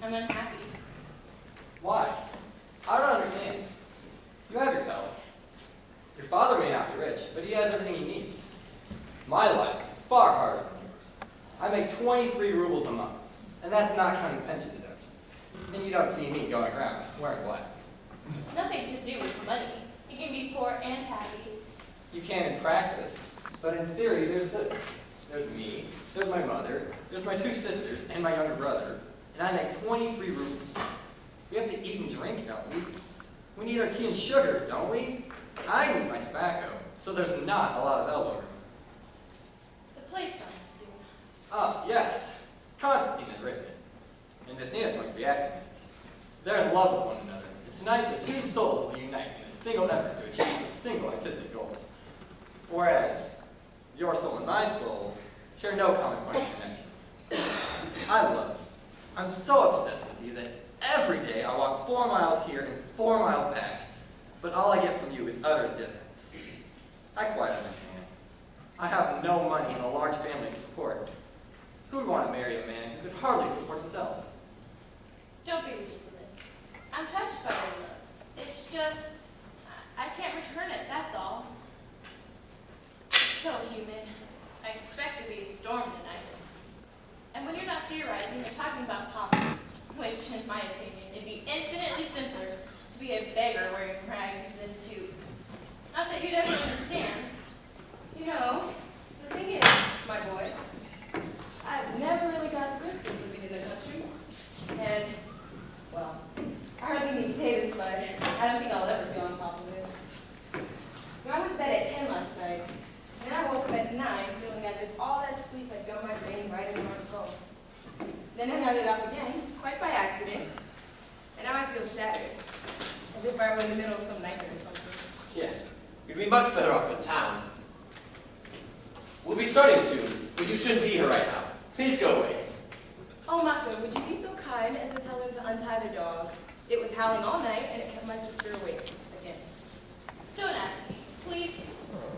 I'm unhappy. Why? I don't understand. You have your color. Your father may not be rich, but he has everything he needs. My life is far harder than yours. I make 23 rubles a month, and that's not counting pension deductions. And you don't see me going around wearing black. It's nothing to do with money. You can be poor and happy. You can in practice, but in theory, there's this. There's me, there's my mother, there's my 2 sisters, and my younger brother, and I make 23 rubles. We have to eat and drink, don't we? We need our tea and sugar, don't we? I need my tobacco, so there's not a lot of elbow room. The play starts soon. Ah, yes. Constantine has written it, and Miss Nina's going to be acting in it. They're in love with one another, and tonight the 2 souls will unite in a single effort to achieve a single artistic goal. Whereas your soul and my soul share no common point of connection. I love you. I'm so obsessed with you that every day I walk 4 miles here and 4 miles back, but all I get from you is utter indifference. I quite understand. I have no money and a large family to support. Who would want to marry a man who could hardly support himself? Don't be ridiculous. I'm touched by your love. It's just, I can't return it, that's all. It's so humid. I expect to be a storm tonight. And when you're not theorizing, you're talking about poverty, which, in my opinion, it'd be infinitely simpler to be a beggar wearing rags than to. Not that you'd ever understand. You know, the thing is, my boy, I've never really got the grips of living in the country. And, well, I hardly need to say this, but I don't think I'll ever feel on top of it. You know, I went to bed at 10 last night, and then I woke up at 9 feeling as if all that sleep had gummed my brain right into my skull. Then I nodded up again, quite by accident, and now I feel shattered, as if I were in the middle of some nightmare or something. Yes, you'd be much better off in town. We'll be starting soon, but you shouldn't be here right now. Please go away. Oh, Masha, would you be so kind as to tell him to untie the dog? It was howling all night, and it kept my sister awake again. Don't ask me, please.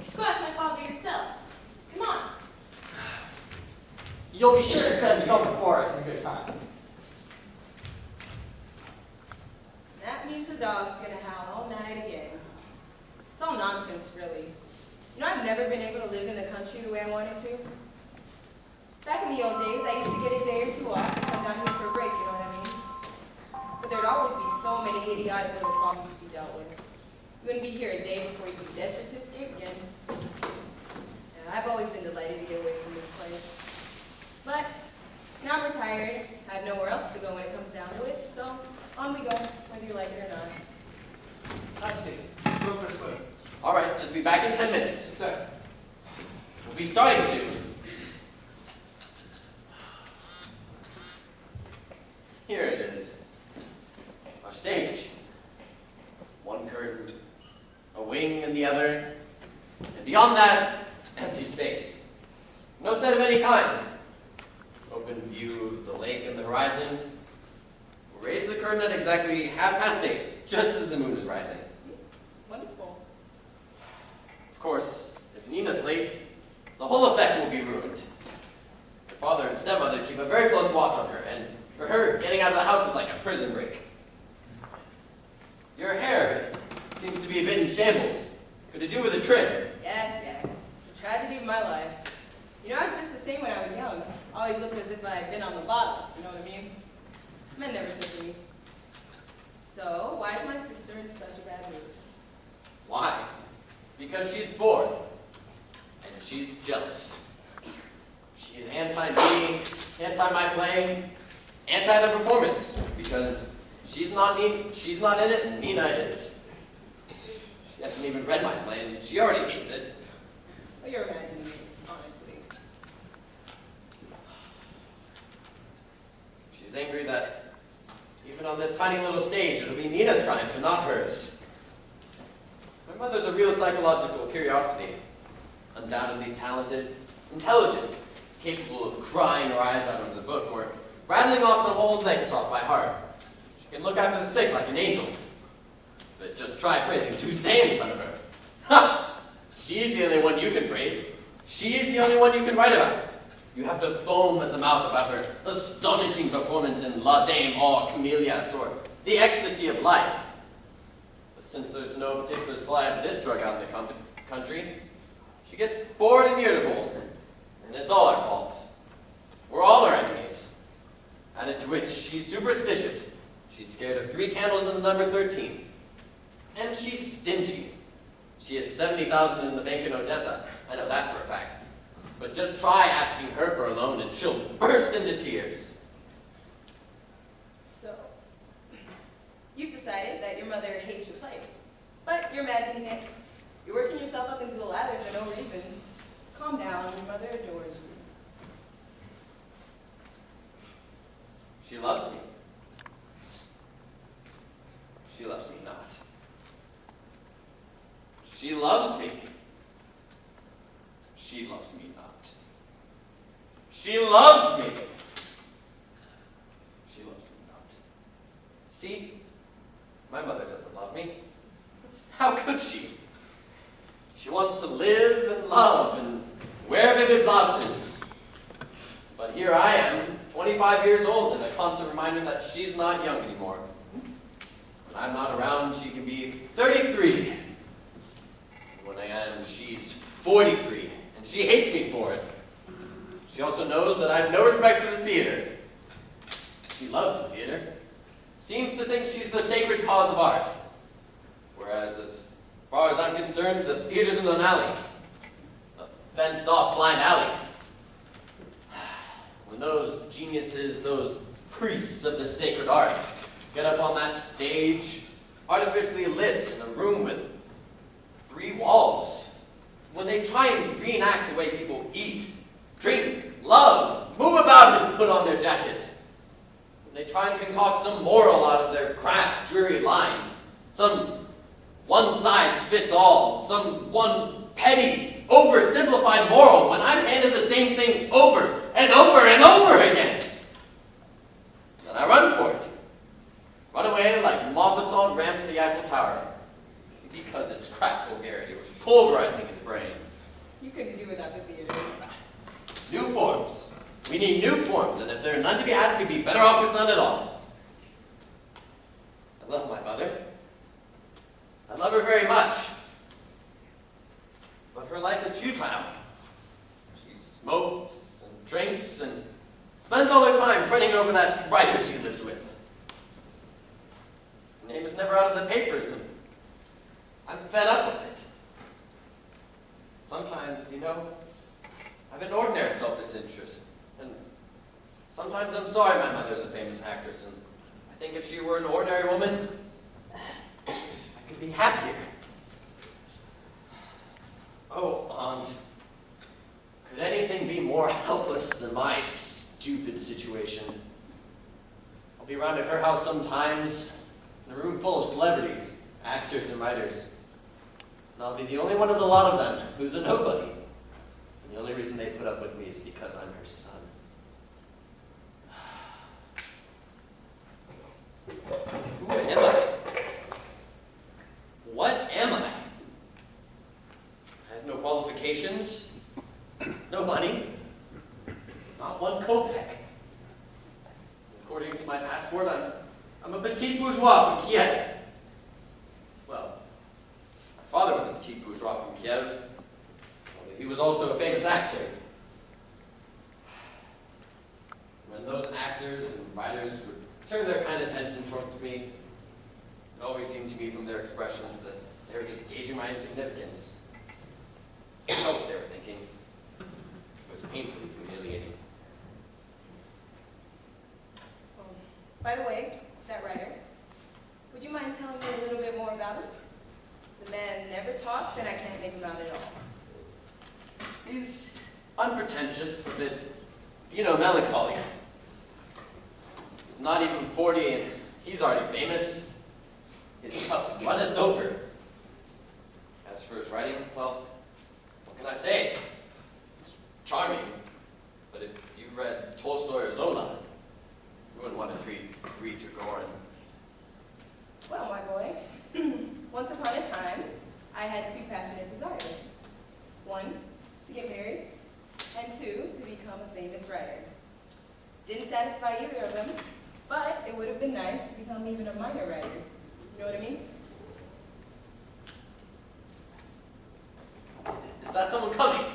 Just go ask my father yourself. Come on. You'll be sure to send some before us in good time. That means the dog's gonna howl all night again. It's all nonsense, really. You know, I've never been able to live in the country the way I wanted to. Back in the old days, I used to get a day or 2 off and come down here for a break, you know what I mean? But there'd always be so many idiotic little problems to be dealt with. You wouldn't be here a day before you'd be desperate to escape again. Yeah, I've always been delighted to get away from this place. But now I'm retired, I have nowhere else to go when it comes down to it, so on we go, whether you like it or not. I see. Go for a swim. All right, just be back in 10 minutes. Sir. We'll be starting soon. Here it is. Our stage. One curtain, a wing in the other, and beyond that, empty space. No set of any kind. Open view of the lake and the horizon. We'll raise the curtain at exactly 8:30, just as the moon is rising. Wonderful. Of course, if Nina's late, the whole effect will be ruined. Her father and stepmother keep a very close watch on her, and for her, getting out of the house is like a prison break. Your hair seems to be a bit in shambles. Could it do with a trim? Yes, yes. The tragedy of my life. You know, I was just the same when I was young. Always looked as if I had been on the bottom, you know what I mean? Men never took me. So, why is my sister in such a bad mood? Why? Because she's bored. And she's jealous. She's anti-me, anti-my playing, anti the performance. Because she's not in it and Nina is. She hasn't even read my play and she already hates it. Well, you're imagining it, honestly. She's angry that even on this tiny little stage, it'll be Nina's triumph and not hers. My mother's a real psychological curiosity. Undoubtedly talented, intelligent, capable of crying her eyes out over the book or rattling off the whole Nekrasov by heart. She can look after the sick like an angel. But just try praising Toussaint in front of her. Ha! She's the only one you can praise. She's the only one you can write about. You have to foam at the mouth about her astonishing performance in La Dame aux Camellias, or The Ecstasy of Life. But since there's no particular supply of this drug out in the country, she gets bored and irritable, and it's all our faults. We're all her enemies. Added to which, she's superstitious. She's scared of 3 candles in the number 13. And she's stingy. She has 70,000 in the bank in Odessa. I know that for a fact. But just try asking her for a loan and she'll burst into tears. So, you've decided that your mother hates your place, but you're imagining it. You're working yourself up into a lather for no reason. Calm down, your mother adores you. She loves me. She loves me not. She loves me. She loves me not. She loves me. She loves me not. See? My mother doesn't love me. How could she? She wants to live and love and wear vivid blouses. But here I am, 25 years old, and I come to remind her that she's not young anymore. When I'm not around, she can be 33. And when I am, she's 43, and she hates me for it. She also knows that I have no respect for the theater. She loves the theater, seems to think she's the sacred cause of art. Whereas, as far as I'm concerned, the theater's in an alley. A fenced-off blind alley. When those geniuses, those priests of the sacred art, get up on that stage, artificially lit in a room with 3 walls, when they try and reenact the way people eat, drink, love, move about and put on their jackets, when they try and concoct some moral out of their crass, dreary lines, some one-size-fits-all, some one petty, oversimplified moral, when I'm handed the same thing over and over and over again, then I run for it. Run away like Maupassant ran for the Eiffel Tower, because its crass vulgarity was pulverizing his brain. You couldn't do without the theater. New forms. We need new forms, and if there are none to be had, we'd be better off with none at all. I love my mother. I love her very much. But her life is futile. She smokes and drinks and spends all her time fretting over that writer she lives with. Her name is never out of the papers, and I'm fed up with it. Sometimes, you know, I've an ordinary selfish interest, and sometimes I'm sorry my mother's a famous actress, and I think if she were an ordinary woman, I could be happier. Oh, Aunt, could anything be more helpless than my stupid situation? I'll be around at her house sometimes, in a room full of celebrities, actors and writers. And I'll be the only one of the lot of them who's a nobody. And the only reason they put up with me is because I'm her son. Who am I? What am I? I have no qualifications, no money, not 1 kopeck. According to my passport, I'm a petit bourgeois from Kiev. Well, my father was a petit bourgeois from Kiev. Only he was also a famous actor. When those actors and writers would turn their kind attention towards me, it always seemed to me from their expressions that they were just gauging my insignificance. I know what they were thinking. It was painfully humiliating. By the way, that writer, would you mind telling me a little bit more about him? The man never talks, and I can't make him out at all. He's unpretentious, a bit, melancholy. He's not even 40, and he's already famous. His cup runneth over. As for his writing, well, what can I say? It's charming, but if you've read Tolstoy or Zola, you wouldn't want to read Trigorin. Well, my boy, once upon a time, I had 2 passionate desires. One, to get married, and 2, to become a famous writer. Didn't satisfy either of them, but it would have been nice to become even a minor writer. You know what I mean? Is that someone coming?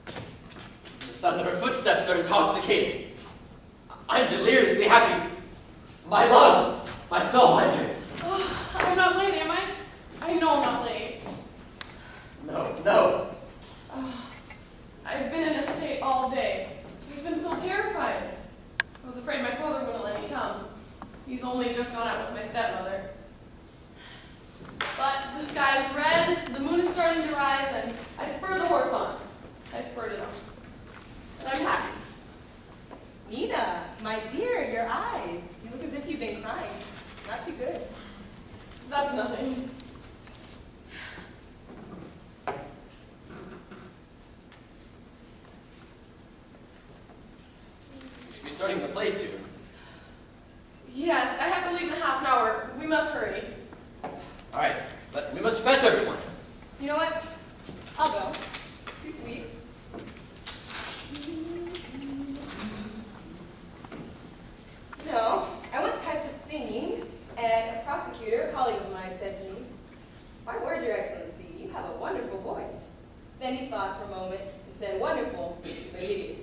The sound of her footsteps are intoxicating. I'm deliriously happy. My love, my spellbinder. Oh, I'm not late, am I? I know I'm not late. No, no. Oh, I've been in a state all day. I've been so terrified. I was afraid my father wouldn't let me come. He's only just gone out with my stepmother. But the sky is red, the moon is starting to rise, and I spurred the horse on. I spurred it on. And I'm happy. Nina, my dear, your eyes. You look as if you've been crying. Not too good. That's nothing. We should be starting the play soon. Yes, I have to leave in half an hour. We must hurry. All right, but we must fetch everyone. You know what? I'll go. Too sweet. You know, I once practiced singing, and a prosecutor, a colleague of mine, said to me, "My word, Your Excellency, you have a wonderful voice." Then he thought for a moment and said, "Wonderful, but hideous."